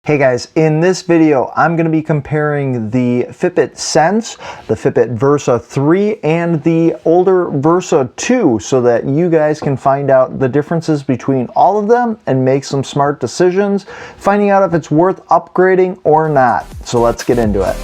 Hey guys, in this video I'm going to be comparing the Fitbit Sense, the Fitbit Versa 3, and the older Versa 2 so that you guys can find out the differences between all of them and make some smart decisions, finding out if it's worth upgrading or not. So let's get into it.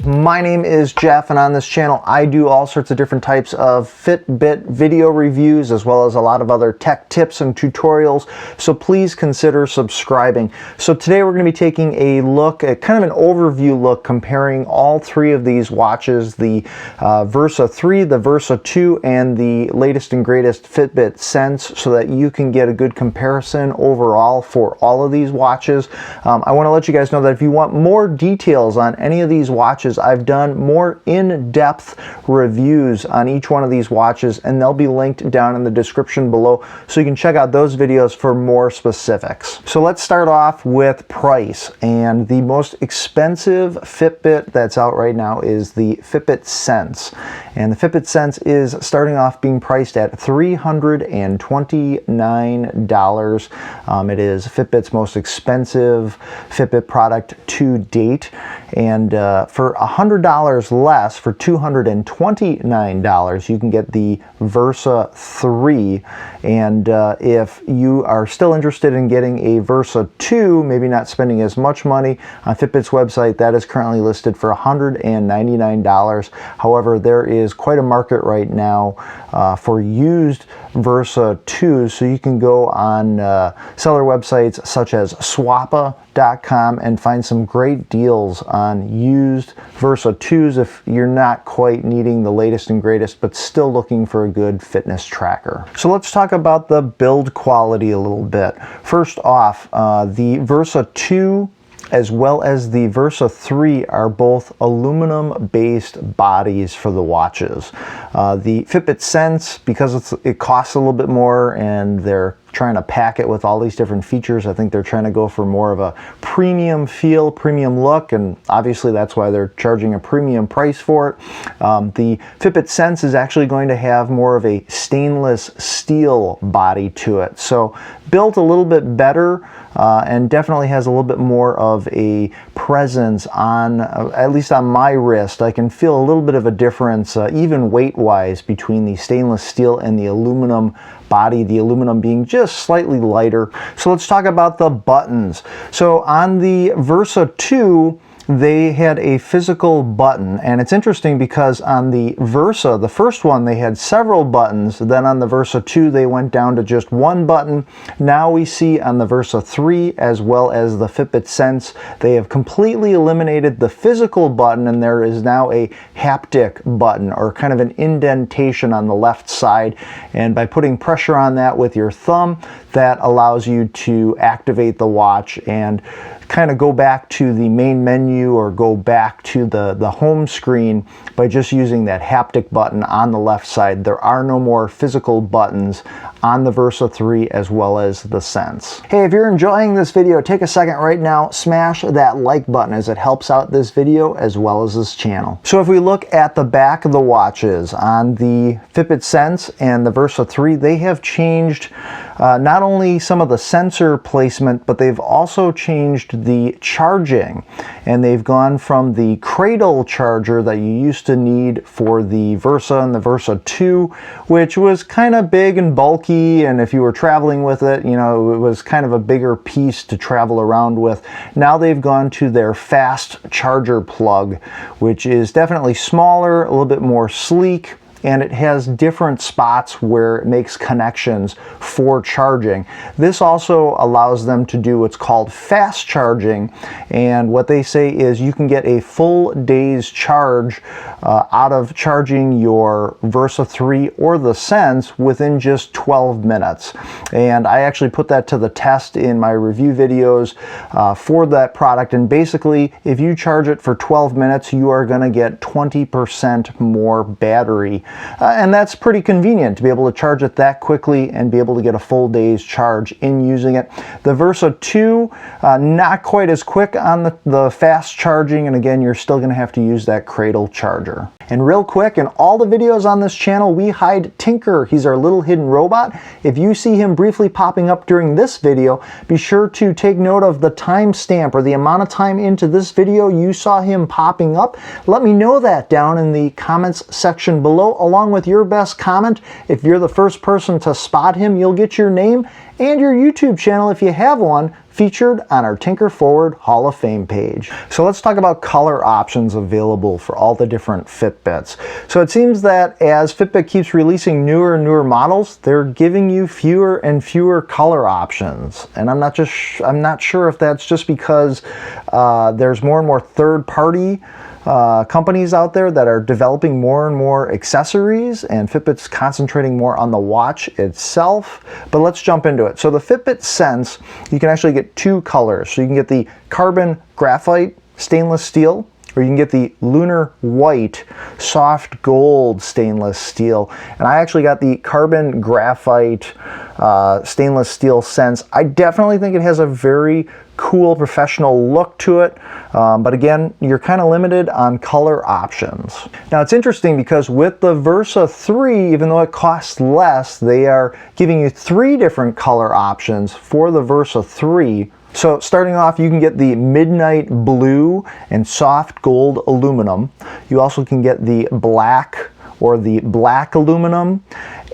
My name is Jeff, and on this channel I do all sorts of different types of Fitbit video reviews as well as a lot of other tech tips and tutorials, so please consider subscribing. So today we're going to be taking a look at kind of an overview look comparing all three of these watches, the Versa 3, the Versa 2, and the latest and greatest Fitbit Sense, so that you can get a good comparison overall for all of these watches. I want to let you guys know that if you want more details on any of these watches, I've done more in-depth reviews on each one of these watches, and they'll be linked down in the description below, so you can check out those videos for more specifics. So let's start off with price, and the most expensive Fitbit that's out right now is the Fitbit Sense, and the Fitbit Sense is starting off being priced at $329. It is Fitbit's most expensive Fitbit product to date, and for $100 less, for $229, you can get the Versa 3. And if you are still interested in getting a Versa 2, maybe not spending as much money, on Fitbit's website that is currently listed for $199. However, there is quite a market right now for used Versa 2s, so you can go on seller websites such as swappa.com and find some great deals on used Versa 2s if you're not quite needing the latest and greatest but still looking for a good fitness tracker. So let's talk about the build quality a little bit. First off, the Versa 2 as well as the Versa 3 are both aluminum-based bodies for the watches. The Fitbit Sense, because it costs a little bit more and they're trying to pack it with all these different features, I think they're trying to go for more of a premium feel, premium look, and obviously that's why they're charging a premium price for it. The Fitbit Sense is actually going to have more of a stainless steel body to it, so built a little bit better, and definitely has a little bit more of a presence on, at least on my wrist. I can feel a little bit of a difference, even weight-wise, between the stainless steel and the aluminum body, the aluminum being just slightly lighter. So let's talk about the buttons. So on the Versa 2, they had a physical button, and it's interesting because on the Versa, the first one, they had several buttons. Then on the Versa 2 they went down to just one button. Now we see on the Versa 3 as well as the Fitbit Sense, they have completely eliminated the physical button, and there is now a haptic button, or kind of an indentation on the left side, and by putting pressure on that with your thumb, that allows you to activate the watch and kind of go back to the main menu or go back to the home screen by just using that haptic button on the left side. There are no more physical buttons on the Versa 3 as well as the Sense. Hey, if you're enjoying this video, take a second right now, smash that like button, as it helps out this video as well as this channel. So if we look at the back of the watches on the Fitbit Sense and the Versa 3, they have changed not only some of the sensor placement, but they've also changed the charging, and they've gone from the cradle charger that you used to need for the Versa and the Versa 2, which was kind of big and bulky, and if you were traveling with it, you know, it was kind of a bigger piece to travel around with. Now they've gone to their fast charger plug, which is definitely smaller, a little bit more sleek, and it has different spots where it makes connections for charging. This also allows them to do what's called fast charging, and what they say is you can get a full day's charge out of charging your Versa 3 or the Sense within just 12 minutes. And I actually put that to the test in my review videos for that product, and basically if you charge it for 12 minutes, you are going to get 20% more battery and that's pretty convenient to be able to charge it that quickly and be able to get a full day's charge in using it. The Versa 2, not quite as quick on the fast charging, and again, you're still going to have to use that cradle charger. And real quick, in all the videos on this channel, we hide Tinker. He's our little hidden robot. If you see him briefly popping up during this video, be sure to take note of the timestamp or the amount of time into this video you saw him popping up. Let me know that down in the comments section below, along with your best comment. If you're the first person to spot him, you'll get your name and your YouTube channel, if you have one, featured on our Tinker Forward Hall of Fame page. So let's talk about color options available for all the different Fitbits. So it seems that as Fitbit keeps releasing newer and newer models, they're giving you fewer and fewer color options. And I'm not sure if that's just because there's more and more third-party companies out there that are developing more and more accessories, and Fitbit's concentrating more on the watch itself. But let's jump into it. So the Fitbit Sense, you can actually get two colors. So you can get the carbon graphite stainless steel, or you can get the lunar white soft gold stainless steel. And I actually got the carbon graphite stainless steel Sense. I definitely think it has a very cool professional look to it, but again, you're kind of limited on color options. Now it's interesting because with the Versa 3, even though it costs less, they are giving you 3 different color options for the Versa 3. So starting off, you can get the midnight blue and soft gold aluminum. You also can get the black or the black aluminum,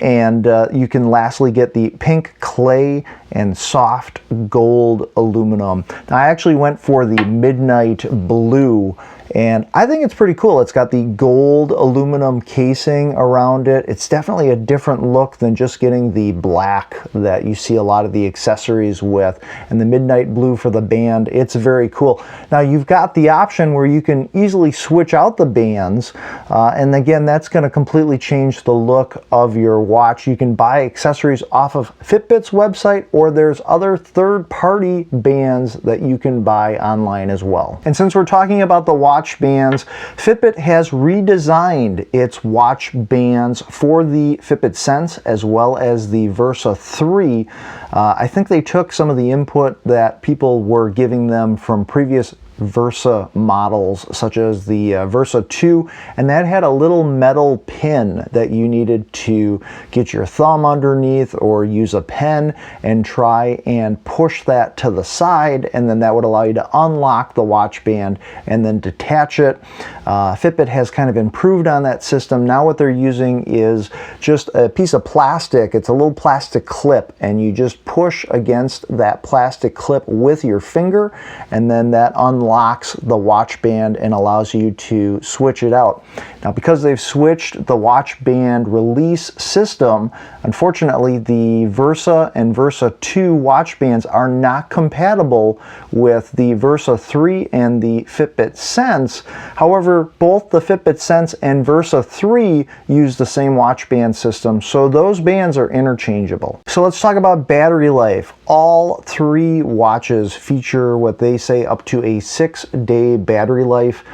and you can lastly get the pink clay and soft gold aluminum. Now I actually went for the midnight blue, and I think it's pretty cool. It's got the gold aluminum casing around it. It's definitely a different look than just getting the black that you see a lot of the accessories with. And the midnight blue for the band, it's very cool. Now you've got the option where you can easily switch out the bands, and again, that's going to completely change the look of your watch. You can buy accessories off of Fitbit's website, or there's other third-party bands that you can buy online as well. And since we're talking about the watch bands, Fitbit has redesigned its watch bands for the Fitbit Sense as well as the Versa 3. I think they took some of the input that people were giving them from previous Versa models, such as the Versa 2, and that had a little metal pin that you needed to get your thumb underneath or use a pen and try and push that to the side, and then that would allow you to unlock the watch band and then detach it. Fitbit has kind of improved on that system. Now what they're using is just a piece of plastic. It's a little plastic clip, and you just push against that plastic clip with your finger, and then that unlocks the watch band and allows you to switch it out. Now because they've switched the watch band release system, unfortunately the Versa and Versa 2 watch bands are not compatible with the Versa 3 and the Fitbit Sense. However, both the Fitbit Sense and Versa 3 use the same watch band system, so those bands are interchangeable. So let's talk about battery life. All 3 watches feature what they say up to a 6-day battery life,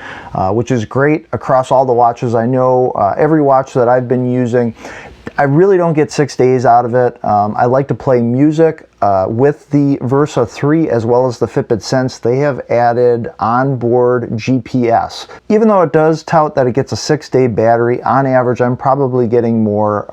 which is great across all the watches. I know every watch that I've been using, I really don't get 6 days out of it. I like to play music. With the Versa 3 as well as the Fitbit Sense, they have added onboard GPS. Even though it does tout that it gets a 6-day battery, on average I'm probably getting more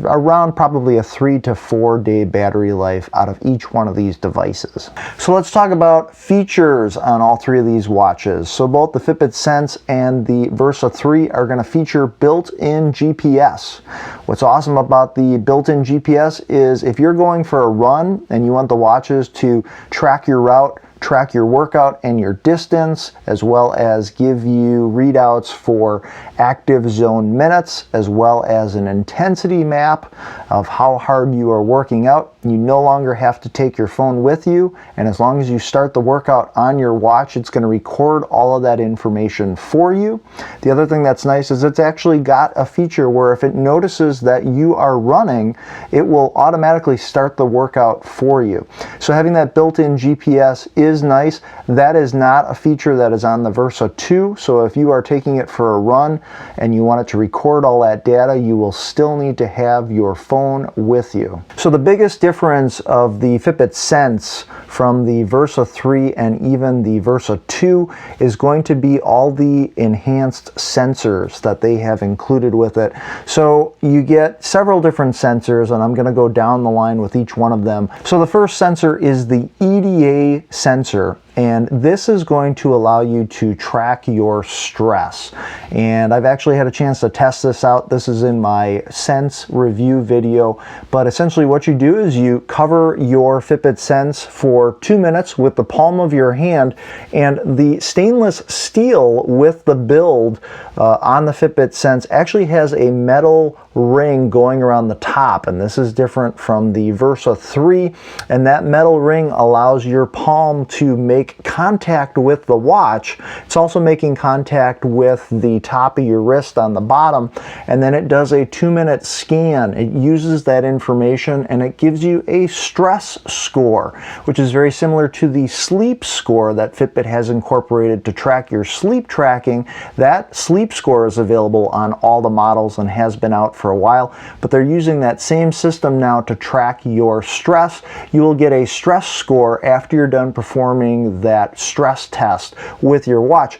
around probably a 3 to 4 day battery life out of each one of these devices. So let's talk about features on all 3 of these watches. So both the Fitbit Sense and the Versa 3 are going to feature built-in GPS. What's awesome about the built-in GPS is if you're going for a run and you want the watches to track your route, track your workout and your distance, as well as give you readouts for active zone minutes, as well as an intensity map of how hard you are working out. You no longer have to take your phone with you, and as long as you start the workout on your watch, it's going to record all of that information for you. The other thing that's nice is it's actually got a feature where if it notices that you are running, it will automatically start the workout for you. So having that built-in GPS is nice. That is not a feature that is on the Versa 2, so if you are taking it for a run and you want it to record all that data, you will still need to have your phone with you. So the biggest difference of the Fitbit Sense from the Versa 3 and even the Versa 2 is going to be all the enhanced sensors that they have included with it. So you get several different sensors, and I'm going to go down the line with each one of them. So the first sensor is the EDA sensor, and this is going to allow you to track your stress. And I've actually had a chance to test this out. This is in my Sense review video, but essentially what you do is you cover your Fitbit Sense for 2 minutes with the palm of your hand, and the stainless steel with the build on the Fitbit Sense actually has a metal ring going around the top, and this is different from the Versa 3, and that metal ring allows your palm to make contact with the watch. It's also making contact with the top of your wrist on the bottom, and then it does a 2-minute scan. It uses that information and it gives you a stress score, which is very similar to the sleep score that Fitbit has incorporated to track your sleep tracking. That sleep score is available on all the models and has been out for a while, but they're using that same system now to track your stress. You will get a stress score after you're done performing that stress test with your watch.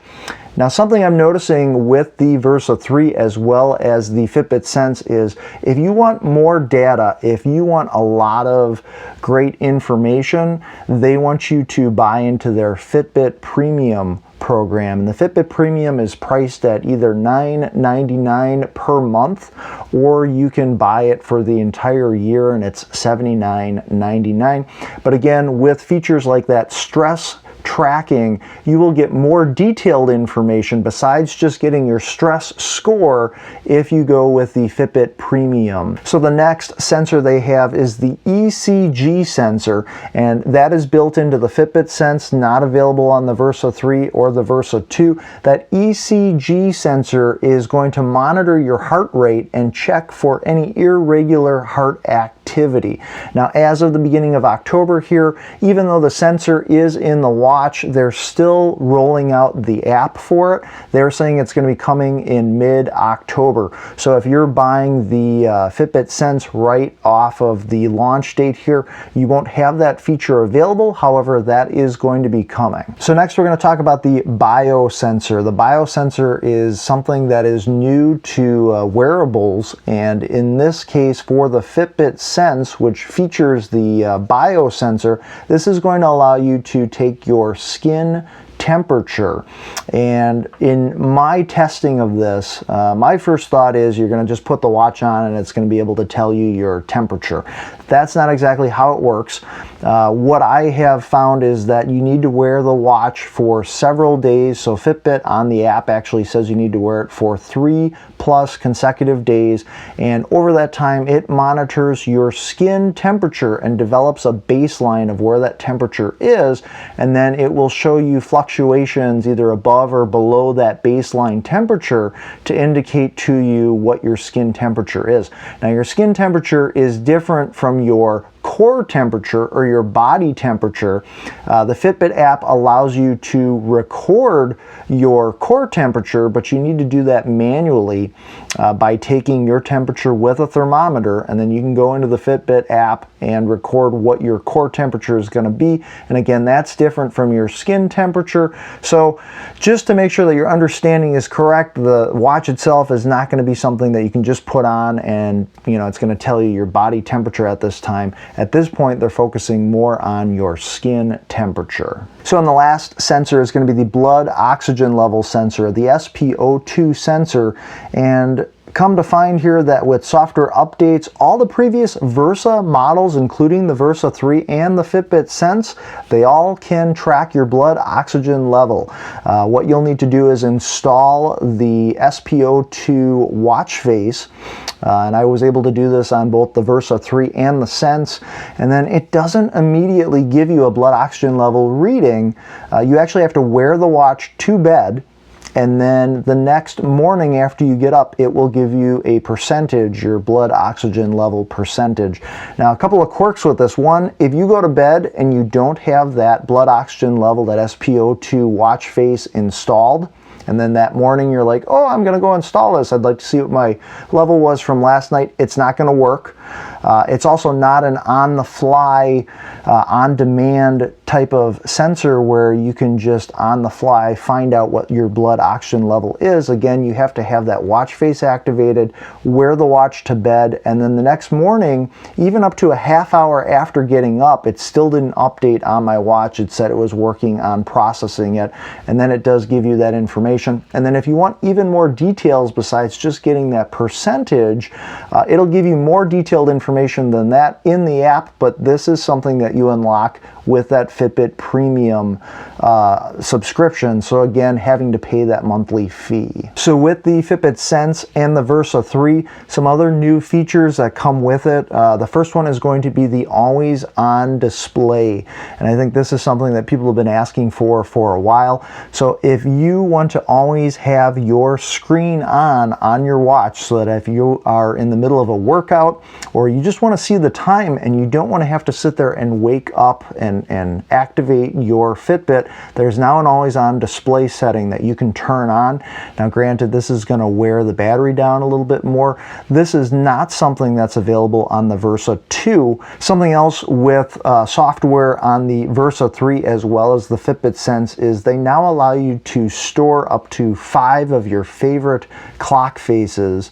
Now, something I'm noticing with the Versa 3 as well as the Fitbit Sense is if you want more data, if you want a lot of great information, they want you to buy into their Fitbit Premium program. And the Fitbit Premium is priced at either $9.99 per month, or you can buy it for the entire year and it's $79.99. But again, with features like that stress tracking, you will get more detailed information besides just getting your stress score if you go with the Fitbit Premium. So the next sensor they have is the ECG sensor, and that is built into the Fitbit Sense, not available on the Versa 3 or the Versa 2. That ECG sensor is going to monitor your heart rate and check for any irregular heart activity. Now, as of the beginning of October here, even though the sensor is in the watch, they're still rolling out the app for it. They're saying it's going to be coming in mid-October. So if you're buying the Fitbit Sense right off of the launch date here, you won't have that feature available. However, that is going to be coming. So next we're going to talk about the Biosensor. The Biosensor is something that is new to wearables, and in this case for the Fitbit Sense, which features the Biosensor, this is going to allow you to take your skin temperature. And in my testing of this, my first thought is you're going to just put the watch on and it's going to be able to tell you your temperature. That's not exactly how it works. What I have found is that you need to wear the watch for several days. So Fitbit on the app actually says you need to wear it for 3+ consecutive days, and over that time it monitors your skin temperature and develops a baseline of where that temperature is, and then it will show you fluctuations either above or below that baseline temperature to indicate to you what your skin temperature is. Now, your skin temperature is different from your core temperature or your body temperature. The Fitbit app allows you to record your core temperature, but you need to do that manually by taking your temperature with a thermometer, and then you can go into the Fitbit app and record what your core temperature is going to be. And again, that's different from your skin temperature. So just to make sure that your understanding is correct, the watch itself is not going to be something that you can just put on and it's going to tell you your body temperature at this time. At this point, they're focusing more on your skin temperature. So, the last sensor is going to be the blood oxygen level sensor, the SpO2 sensor, and come to find here that with software updates, all the previous Versa models, including the Versa 3 and the Fitbit Sense, they all can track your blood oxygen level. What you'll need to do is install the SpO2 watch face, and I was able to do this on both the Versa 3 and the Sense, and then it doesn't immediately give you a blood oxygen level reading. You actually have to wear the watch to bed, and then the next morning after you get up, it will give you a percentage, your blood oxygen level percentage. Now, a couple of quirks with this. One, if you go to bed and you don't have that blood oxygen level, that SpO2 watch face installed, and then that morning you're like, oh, I'm gonna go install this, I'd like to see what my level was from last night, it's not gonna work. It's also not an on-the-fly, on-demand type of sensor where you can just on-the-fly find out what your blood oxygen level is. Again, you have to have that watch face activated, wear the watch to bed, and then the next morning, even up to a half hour after getting up, it still didn't update on my watch. It said it was working on processing it, and then it does give you that information. And then if you want even more details besides just getting that percentage, it'll give you more detailed information than that in the app, but this is something that you unlock with that Fitbit Premium subscription. So again, having to pay that monthly fee. So with the Fitbit Sense and the Versa 3, some other new features that come with it. The first one is going to be the always on display. And I think this is something that people have been asking for a while. So if you want to always have your screen on your watch, so that if you are in the middle of a workout or you just want to see the time and you don't want to have to sit there and wake up and activate your Fitbit, there's now an always on display setting that you can turn on. Now granted, this is going to wear the battery down a little bit more. This is not something that's available on the Versa 2. Something else with software on the Versa 3 as well as the Fitbit Sense is they now allow you to store up to 5 of your favorite clock faces,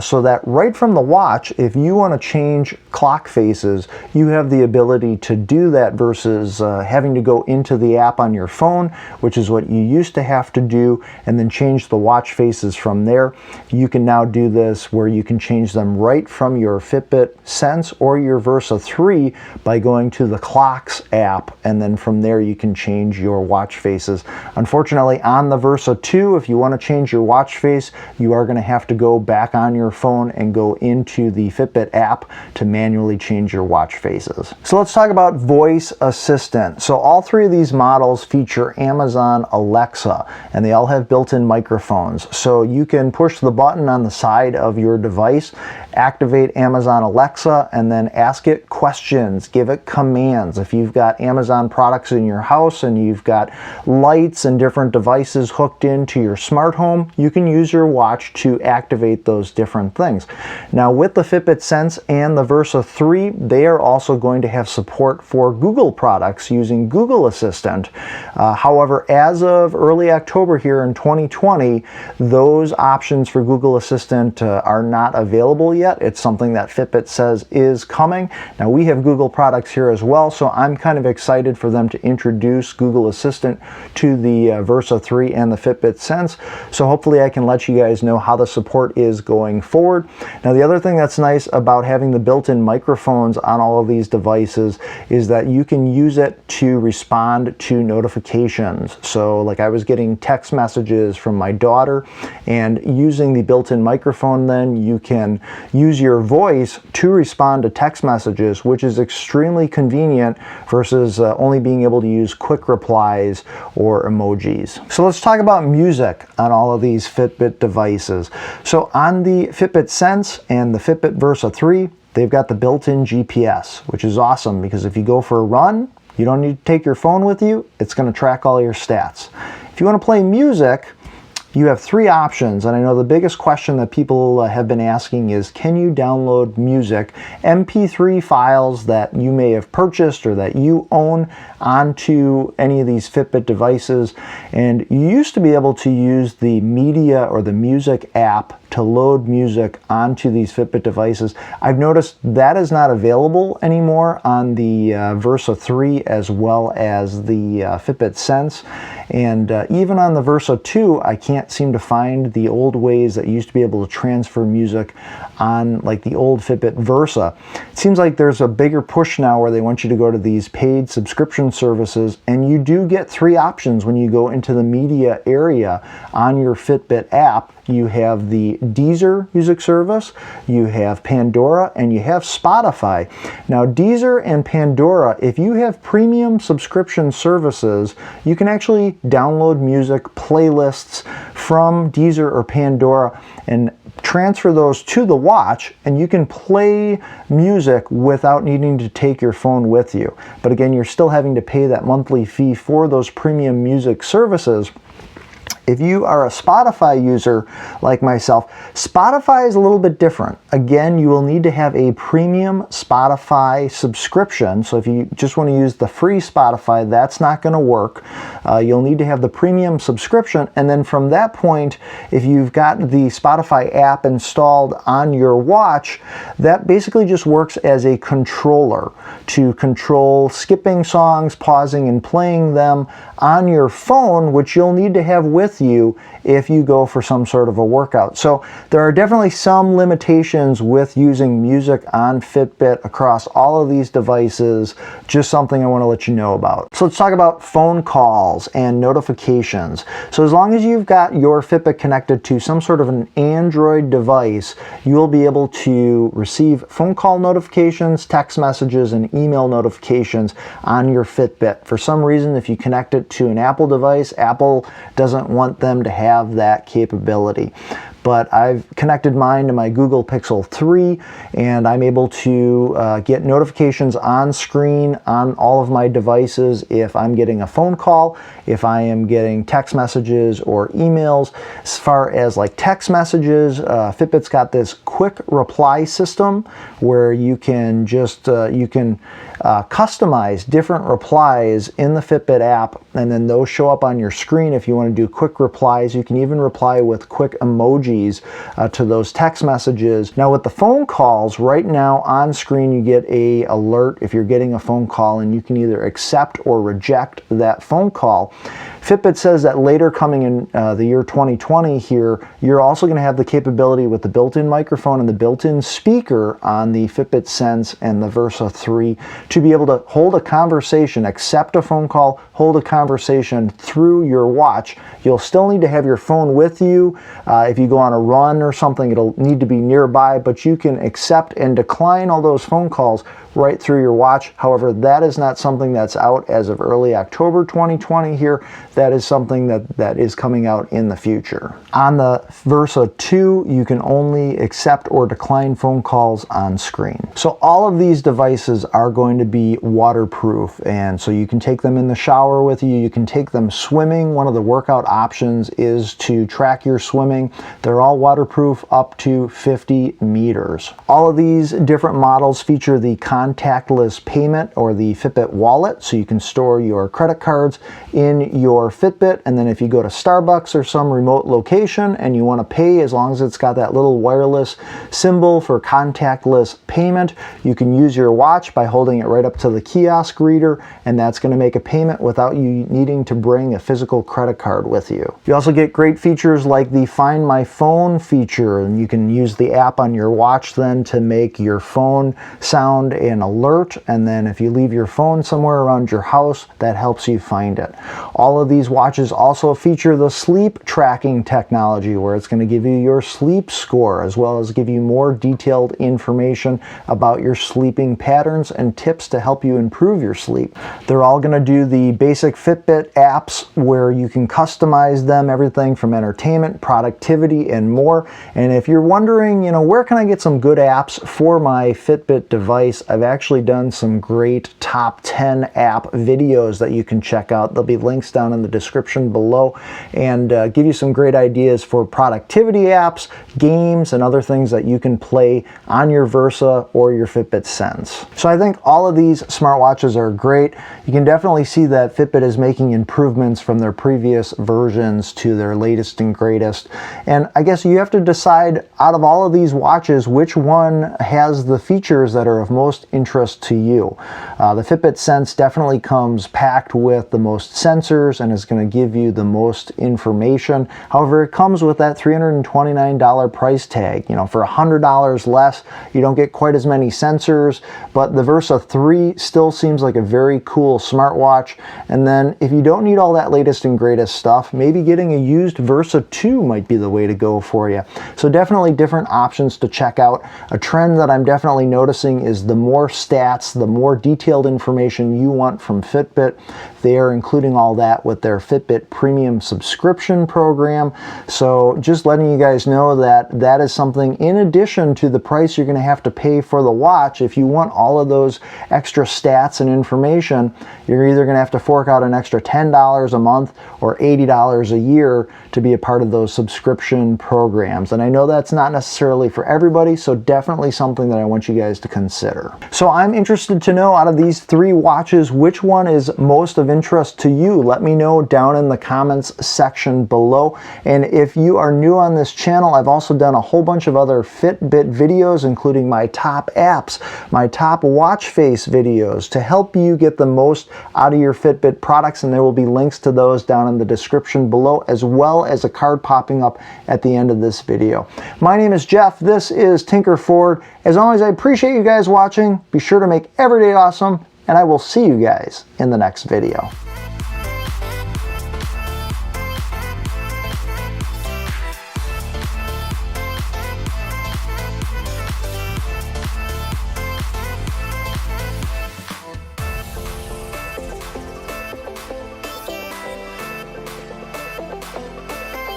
so that right from the watch, if you want to change clock faces, you have the ability to do that versus having to go into the app on your phone, which is what you used to have to do, and then change the watch faces from there. You can now do this where you can change them right from your Fitbit Sense or your Versa 3 by going to the Clocks app, and then from there you can change your watch faces. Unfortunately, on the Versa 2, if you want to change your watch face, you are going to have to go back on your phone and go into the Fitbit app to manually change your watch faces. So let's talk about voice assistant. So all three of these models feature Amazon Alexa, and they all have built-in microphones. So you can push the button on the side of your device, activate Amazon Alexa, and then ask it questions, give it commands. If you've got Amazon products in your house and you've got lights and different devices hooked into your smart home, you can use your watch to activate those different things. Now with the Fitbit Sense and the Versa 3, they are also going to have support for Google products using Google Assistant. However, as of early October here in 2020, those options for Google Assistant are not available yet. It's something that Fitbit says is coming. Now we have Google products here as well, so I'm kind of excited for them to introduce Google Assistant to the Versa 3 and the Fitbit Sense. So hopefully I can let you guys know how the support is going forward. Now the other thing that's nice about having the built-in microphones on all of these devices is that you can use it to respond to notifications. So like I was getting text messages from my daughter, and using the built-in microphone, then you can use your voice to respond to text messages, which is extremely convenient versus only being able to use quick replies or emojis. So let's talk about music on all of these Fitbit devices. So on the Fitbit Sense and the Fitbit Versa 3, they've got the built-in GPS, which is awesome because if you go for a run, you don't need to take your phone with you. It's going to track all your stats. If you want to play music, you have 3 options, and I know the biggest question that people have been asking is, can you download music, MP3 files that you may have purchased or that you own, onto any of these Fitbit devices? And you used to be able to use the media or the music app to load music onto these Fitbit devices. I've noticed that is not available anymore on the Versa 3 as well as the Fitbit Sense. And even on the Versa 2, I can't seem to find the old ways that you used to be able to transfer music on like the old Fitbit Versa. It seems like there's a bigger push now where they want you to go to these paid subscription subscription services, and you do get 3 options when you go into the media area on your Fitbit app. You have the Deezer music service, you have Pandora, and you have Spotify. Now, Deezer and Pandora, if you have premium subscription services, you can actually download music playlists from Deezer or Pandora and transfer those to the watch, and you can play music without needing to take your phone with you. But again, you're still having to pay that monthly fee for those premium music services. If you are a Spotify user like myself, Spotify is a little bit different. Again, you will need to have a premium Spotify subscription. So if you just want to use the free Spotify, that's not going to work. You'll need to have the premium subscription. And then from that point, if you've got the Spotify app installed on your watch, that basically just works as a controller to control skipping songs, pausing and playing them on your phone, which you'll need to have with you if you go for some sort of a workout. So there are definitely some limitations with using music on Fitbit across all of these devices. Just something I want to let you know about. So let's talk about phone calls and notifications. So as long as you've got your Fitbit connected to some sort of an Android device, you will be able to receive phone call notifications, text messages, and email notifications on your Fitbit. For some reason, if you connect it to an Apple device, Apple doesn't want them to have that capability. But I've connected mine to my Google Pixel 3, and I'm able to get notifications on screen on all of my devices if I'm getting a phone call, if I am getting text messages or emails. As far as like text messages, Fitbit's got this quick reply system where you can just customize different replies in the Fitbit app, and then those show up on your screen if you want to do quick replies. You can even reply with quick emojis to those text messages. Now with the phone calls, right now on screen you get a alert if you're getting a phone call, and you can either accept or reject that phone call. Fitbit says that later, coming in the year 2020 here, you're also going to have the capability with the built-in microphone and the built-in speaker on the Fitbit Sense and the Versa 3 to be able to hold a conversation, accept a phone call, hold a conversation through your watch. You'll still need to have your phone with you. If you go on a run or something, it'll need to be nearby, but you can accept and decline all those phone calls right through your watch. However, that is not something that's out as of early October 2020 here. That is something that is coming out in the future. On the Versa 2, you can only accept or decline phone calls on screen. So all of these devices are going to be waterproof, and so you can take them in the shower with you. You can take them swimming. One of the workout options is to track your swimming. They're all waterproof up to 50 meters. All of these different models feature the contactless payment or the Fitbit wallet, so you can store your credit cards in your Fitbit, and then if you go to Starbucks or some remote location and you want to pay, as long as it's got that little wireless symbol for contactless payment, you can use your watch by holding it right up to the kiosk reader, and that's going to make a payment without you needing to bring a physical credit card with you. You also get great features like the Find My Phone feature, and you can use the app on your watch then to make your phone sound an alert, and then if you leave your phone somewhere around your house, that helps you find it. All of these watches also feature the sleep tracking technology, where it's going to give you your sleep score as well as give you more detailed information about your sleeping patterns and tips to help you improve your sleep. They're all going to do the basic Fitbit apps where you can customize them, everything from entertainment, productivity, and more. And if you're wondering, where can I get some good apps for my Fitbit device, I've actually done some great top 10 app videos that you can check out. There'll be links down in the description below, and give you some great ideas for productivity apps, games, and other things that you can play on your Versa or your Fitbit Sense. So I think all of these smartwatches are great. You can definitely see that Fitbit is making improvements from their previous versions to their latest and greatest. And I guess you have to decide out of all of these watches which one has the features that are of most interest to you. The Fitbit Sense definitely comes packed with the most sensors and is going to give you the most information. However, it comes with that $329 price tag. You know, for $100 less, you don't get quite as many sensors, but the Versa 3 still seems like a very cool smartwatch. And then if you don't need all that latest and greatest stuff, maybe getting a used Versa 2 might be the way to go for you. So definitely different options to check out. A trend that I'm definitely noticing is the more stats, the more detailed information you want from Fitbit. They are including all that with their Fitbit Premium subscription program. So just letting you guys know that that is something in addition to the price you're going to have to pay for the watch. If you want all of those extra stats and information, you're either going to have to fork out an extra $10 a month or $80 a year to be a part of those subscription programs. And I know that's not necessarily for everybody, so definitely something that I want you guys to consider. So I'm interested to know, out of these three watches, which one is most of interest to you. Let me know down in the comments section below. And if you are new on this channel, I've also done a whole bunch of other Fitbit videos, including my top apps, my top watch face videos, to help you get the most out of your Fitbit products, and there will be links to those down in the description below, as well as a card popping up at the end of this video. My name is Jeff. This is Tinker Ford. As always, I appreciate you guys watching. Be sure to make every day awesome, and I will see you guys in the next video.